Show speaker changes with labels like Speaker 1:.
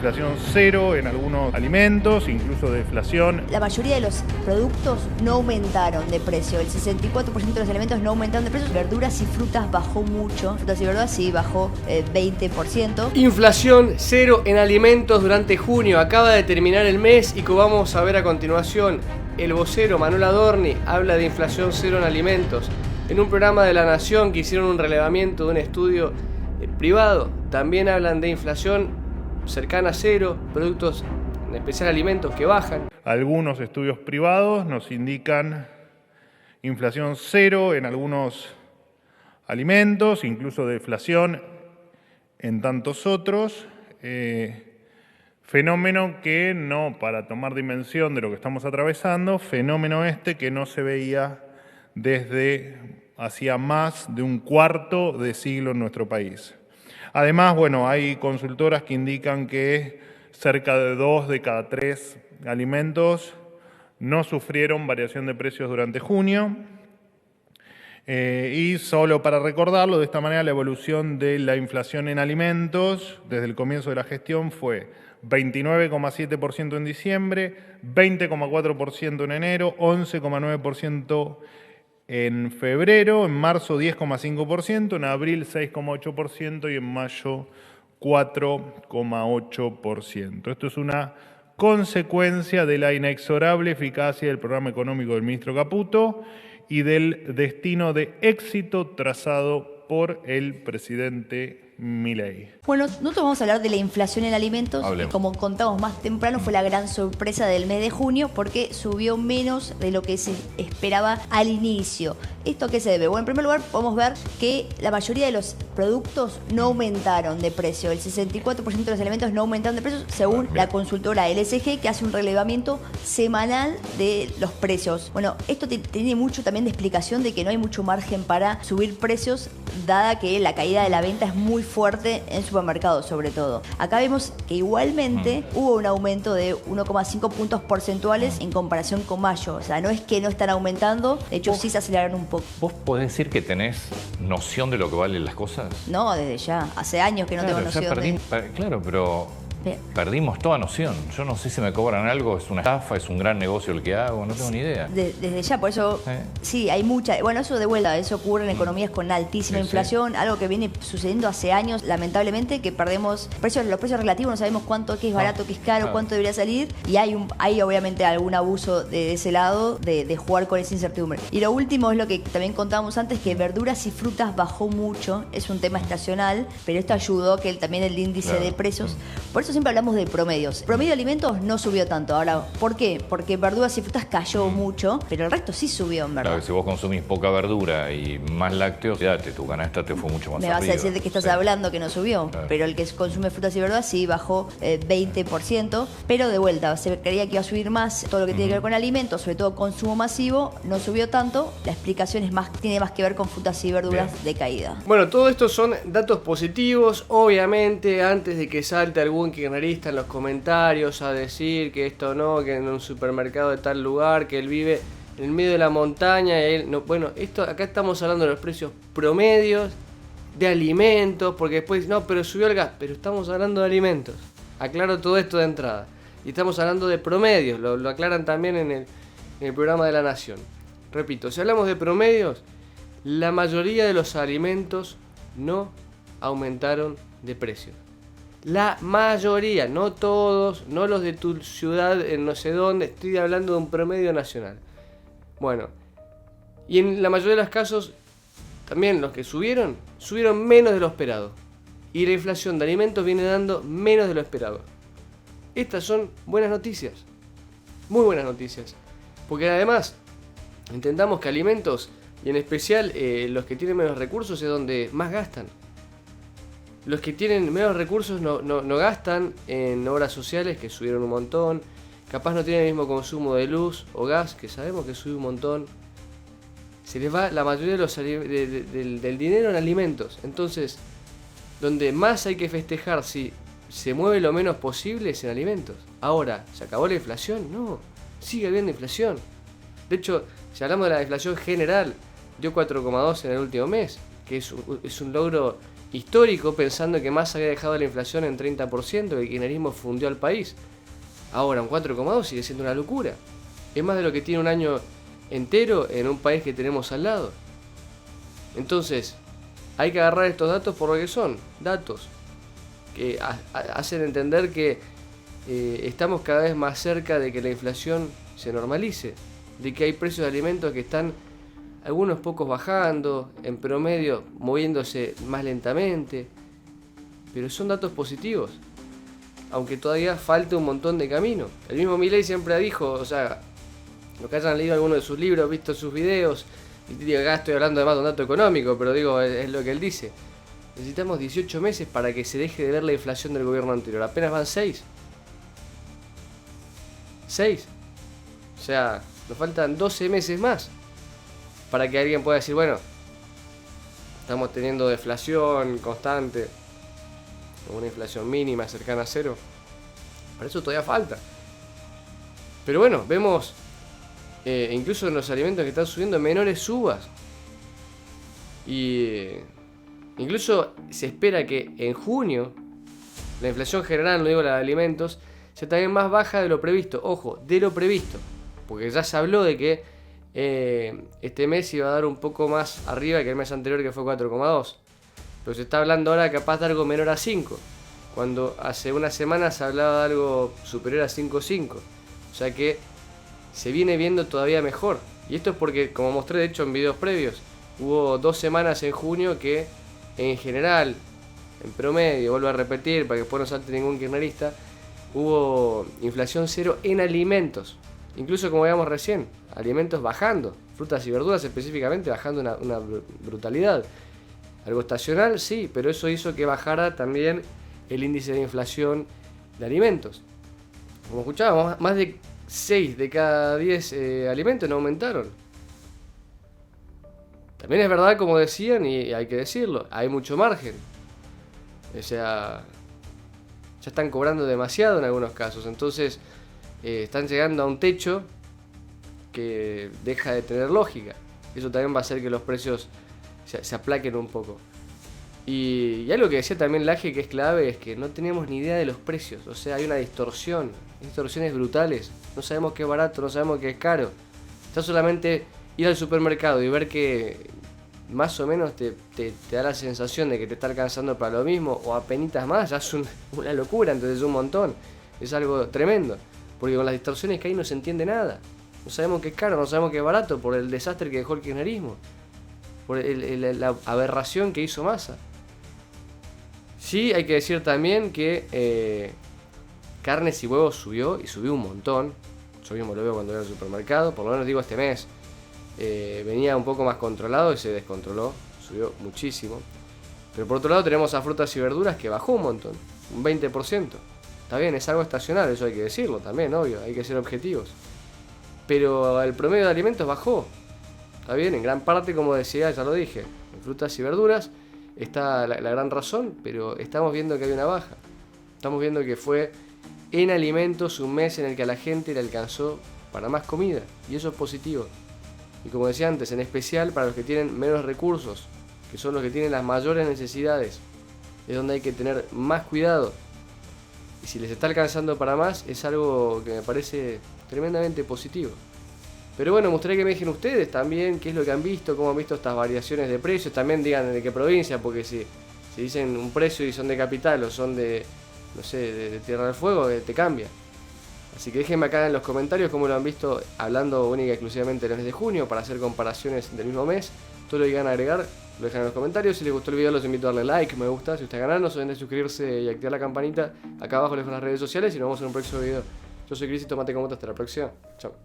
Speaker 1: inflación cero en algunos alimentos, incluso deflación.
Speaker 2: La mayoría de los productos no aumentaron de precio, el 64% de los alimentos no aumentaron de precio. Verduras y frutas bajó mucho, frutas y verduras sí bajó 20%.
Speaker 3: Inflación cero en alimentos durante junio, acaba de terminar el mes y como vamos a ver a continuación, el vocero Manuel Adorni habla de inflación cero en alimentos. En un programa de La Nación que hicieron un relevamiento de un estudio privado, también hablan de inflación cercana a cero, productos, en especial alimentos, que bajan.
Speaker 1: Algunos estudios privados nos indican inflación cero en algunos alimentos, incluso deflación en tantos otros. Fenómeno que no, para tomar dimensión de lo que estamos atravesando, fenómeno que no se veía desde hacía más de un cuarto de siglo en nuestro país. Además, hay consultoras que indican que cerca de 2 de cada 3 alimentos no sufrieron variación de precios durante junio. Y solo para recordarlo, de esta manera la evolución de la inflación en alimentos desde el comienzo de la gestión fue 29,7% en diciembre, 20,4% en enero, 11,9% en febrero, en marzo 10,5%, en abril 6,8% y en mayo 4,8%. Esto es una consecuencia de la inexorable eficacia del programa económico del ministro Caputo y del destino de éxito trazado por el presidente Milei.
Speaker 2: Bueno, nosotros vamos a hablar de la inflación en alimentos, que como contamos más temprano fue la gran sorpresa del mes de junio porque subió menos de lo que se esperaba al inicio. ¿Esto a qué se debe? Bueno, en primer lugar podemos ver que la mayoría de los productos no aumentaron de precio. El 64% de los alimentos no aumentaron de precio según la consultora LSG, que hace un relevamiento semanal de los precios. Bueno, esto tiene mucho también de explicación de que no hay mucho margen para subir precios, dada que la caída de la venta es muy fuerte en supermercados sobre todo. Acá vemos que igualmente hubo un aumento de 1,5 puntos porcentuales en comparación con mayo. O sea, no es que no están aumentando, de hecho sí se aceleraron un poco.
Speaker 4: ¿Vos podés decir que tenés noción de lo que valen las cosas?
Speaker 2: No, desde ya. Hace años que no tengo noción
Speaker 4: Claro, pero perdimos toda noción. Yo no sé si me cobran algo, es una estafa, es un gran negocio el que hago, no tengo ni idea.
Speaker 2: Desde ya, por eso sí, hay mucha. Bueno, eso de vuelta, eso ocurre en economías con altísima inflación, algo que viene sucediendo hace años, lamentablemente, que perdemos los precios relativos, no sabemos cuánto que es barato, que es caro, cuánto debería salir, y hay obviamente algún abuso de ese lado de jugar con esa incertidumbre. Y lo último es lo que también contábamos antes, que verduras y frutas bajó mucho, es un tema estacional, pero esto ayudó que también el índice de precios. Por eso siempre hablamos de promedios. El promedio de alimentos no subió tanto. Ahora, ¿por qué? Porque verduras y frutas cayó mucho, pero el resto sí subió, en verdad.
Speaker 4: Claro, si vos consumís poca verdura y más lácteos, tu canasta te fue mucho más
Speaker 2: arriba. Me vas a decir de qué estás hablando, que no subió.
Speaker 4: Claro.
Speaker 2: Pero el que consume frutas y verduras sí bajó 20%. Pero de vuelta, se creía que iba a subir más todo lo que tiene que ver con alimentos, sobre todo consumo masivo, no subió tanto. La explicación tiene más que ver con frutas y verduras de caída.
Speaker 3: Bueno, todo esto son datos positivos. Obviamente, antes de que salte algún kirchnerista en los comentarios a decir que esto no, que en un supermercado de tal lugar, que él vive en el medio de la montaña y él no. Bueno, acá estamos hablando de los precios promedios de alimentos, porque después no, pero subió el gas, pero estamos hablando de alimentos. Aclaro todo esto de entrada. Y estamos hablando de promedios, lo aclaran también en el programa de La Nación. Repito, si hablamos de promedios, la mayoría de los alimentos no aumentaron de precio. La mayoría, no todos, no los de tu ciudad, en no sé dónde, estoy hablando de un promedio nacional. Bueno, y en la mayoría de los casos, también los que subieron menos de lo esperado. Y la inflación de alimentos viene dando menos de lo esperado. Estas son buenas noticias, muy buenas noticias. Porque además, entendamos que alimentos, y en especial los que tienen menos recursos, es donde más gastan. Los que tienen menos recursos no gastan en obras sociales, que subieron un montón. Capaz no tienen el mismo consumo de luz o gas, que sabemos que sube un montón. Se les va la mayoría del dinero en alimentos. Entonces, donde más hay que festejar si se mueve lo menos posible es en alimentos. Ahora, ¿se acabó la inflación? No, sigue habiendo inflación. De hecho, si hablamos de la inflación general, dio 4,2 en el último mes, que es un logro histórico, pensando que Massa había dejado la inflación en 30%, que el kirchnerismo fundió al país. Ahora un 4,2 sigue siendo una locura. Es más de lo que tiene un año entero en un país que tenemos al lado. Entonces, hay que agarrar estos datos por lo que son, datos que hacen entender que estamos cada vez más cerca de que la inflación se normalice, de que hay precios de alimentos que están algunos pocos bajando, en promedio moviéndose más lentamente, pero son datos positivos, aunque todavía falta un montón de camino. El mismo Milei siempre dijo, o sea, los que hayan leído alguno de sus libros, visto sus videos, y acá estoy hablando además de un dato económico, pero digo, es lo que él dice. Necesitamos 18 meses para que se deje de ver la inflación del gobierno anterior. Apenas van 6. 6. O sea, nos faltan 12 meses más para que alguien pueda decir, bueno, estamos teniendo deflación constante, una inflación mínima cercana a cero. Para eso todavía falta. Pero bueno, vemos incluso en los alimentos que están subiendo menores subas. Y incluso se espera que en junio la inflación general, no digo la de alimentos, sea también más baja de lo previsto. Ojo, de lo previsto. Porque ya se habló de que este mes iba a dar un poco más arriba que el mes anterior, que fue 4,2. Pero se está hablando ahora capaz de algo menor a 5. Cuando hace unas semanas se hablaba de algo superior a 5,5. O sea que se viene viendo todavía mejor. Y esto es porque, como mostré de hecho en videos previos, hubo 2 semanas en junio que en general, en promedio, vuelvo a repetir para que después no salte ningún kirchnerista, hubo inflación cero en alimentos. Incluso como veíamos recién, alimentos bajando, frutas y verduras específicamente bajando una brutalidad. Algo estacional, sí, pero eso hizo que bajara también el índice de inflación de alimentos. Como escuchábamos, más de 6 de cada 10 alimentos no aumentaron. También es verdad, como decían, y hay que decirlo, hay mucho margen. O sea, ya están cobrando demasiado en algunos casos, entonces están llegando a un techo que deja de tener lógica. Eso también va a hacer que los precios se aplaquen un poco. Y algo que decía también Laje, que es clave, es que no tenemos ni idea de los precios. O sea, hay una distorsiones brutales. No sabemos qué es barato, no sabemos qué es caro. Está solamente ir al supermercado y ver que más o menos te da la sensación de que te está alcanzando para lo mismo o apenitas más, ya es una locura, entonces es un montón. Es algo tremendo. Porque con las distorsiones que hay no se entiende nada. No sabemos qué es caro, no sabemos qué es barato por el desastre que dejó el kirchnerismo. Por la aberración que hizo Massa. Sí, hay que decir también que carnes y huevos subió un montón. Yo mismo lo veo cuando voy al supermercado, por lo menos digo este mes. Venía un poco más controlado y se descontroló, subió muchísimo. Pero por otro lado tenemos a frutas y verduras que bajó un montón, un 20%. Está bien, es algo estacional, eso hay que decirlo también, obvio, hay que ser objetivos. Pero el promedio de alimentos bajó. Está bien, en gran parte, como decía, ya lo dije, en frutas y verduras está la gran razón, pero estamos viendo que hay una baja. Estamos viendo que fue en alimentos un mes en el que a la gente le alcanzó para más comida, y eso es positivo. Y como decía antes, en especial para los que tienen menos recursos, que son los que tienen las mayores necesidades, es donde hay que tener más cuidado. Y si les está alcanzando para más, es algo que me parece tremendamente positivo. Pero bueno, me gustaría que me dejen ustedes también qué es lo que han visto, cómo han visto estas variaciones de precios. También digan de qué provincia, porque si dicen un precio y son de capital o son de, no sé, de Tierra del Fuego, te cambia. Así que déjenme acá en los comentarios cómo lo han visto, hablando única y exclusivamente del mes de junio, para hacer comparaciones del mismo mes. Todo lo que quieran agregar, lo dejan en los comentarios. Si les gustó el video, los invito a darle like, me gusta. Si ustedes ganan, no se olviden de suscribirse y activar la campanita. Acá abajo les dejo las redes sociales y nos vemos en un próximo video. Yo soy Cris y tomate con moto. Hasta la próxima. Chao.